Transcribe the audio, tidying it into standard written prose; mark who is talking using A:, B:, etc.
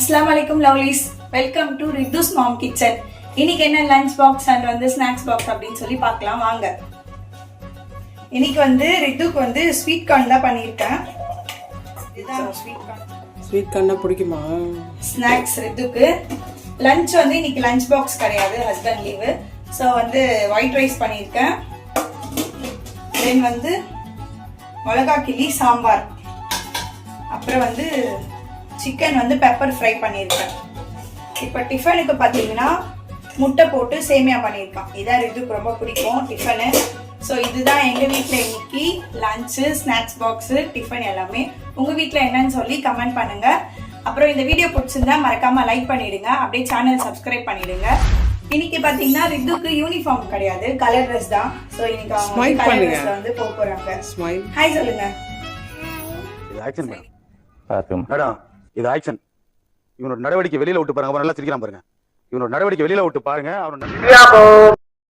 A: Assalamualaikum lovelies. Welcome to Ridhu's Mom Kitchen. இன்னைக்கு என்ன lunch box and வந்து snacks box அப்படின்னு சொல்லி பார்க்கலாம் வாங்க. இன்னைக்கு வந்து ரித்துக்கு வந்து ஸ்வீட் கார்ன் தான் பண்ணியிருக்கேன். இதுதான் ஸ்வீட் கார்ன்.
B: ஸ்வீட் கார்ன் பிடிக்குமா?
A: ஸ்நாக்ஸ் ரித்துக்கு. லஞ்ச் வந்து இன்னைக்கு லஞ்ச் பாக்ஸ் கிடையாது, ஹஸ்பண்ட் லீவு. ஸோ வந்து ஒயிட் ரைஸ் பண்ணியிருக்கேன். தென் வந்து மிளகா கிள்ளி சாம்பார், அப்புறம் வந்து சிக்கன் வந்து பெப்பர் ஃப்ரை பண்ணியிருக்கேன். இப்போ டிஃபனுக்கு பார்த்தீங்கன்னா முட்டை போட்டு சேமியா பண்ணியிருக்கான். இதான் ரித்துக்கு ரொம்ப பிடிக்கும் டிஃபனு. ஸோ இதுதான் எங்கள் வீட்டில் இன்னைக்கு லஞ்சு, ஸ்நாக்ஸ் பாக்ஸு, டிஃபன் எல்லாமே. உங்கள் வீட்டில் என்னன்னு சொல்லி கமெண்ட் பண்ணுங்க. அப்புறம் இந்த வீடியோ பிடிச்சிருந்தா மறக்காம லைக் பண்ணிடுங்க, அப்படியே சேனல் சப்ஸ்கிரைப் பண்ணிடுங்க. இன்னைக்கு பார்த்தீங்கன்னா ரித்துக்கு யூனிஃபார்ம் கிடையாது, கலர் ட்ரெஸ் தான். ஸோ இன்னைக்கு அவங்க கலர் ட்ரெஸ்ல வந்து போக போறாங்க. ஹாய் சொல்லுங்க.
C: இது ஆக்ஷன் மேடம், இது ஆக்ஷன். இவனோட நடவடிக்கை வெளியில விட்டு பாருங்க, நல்லா சிரிக்கிறான் பாருங்க. இவனோட நடவடிக்கை வெளியில விட்டு பாருங்க. அவனோட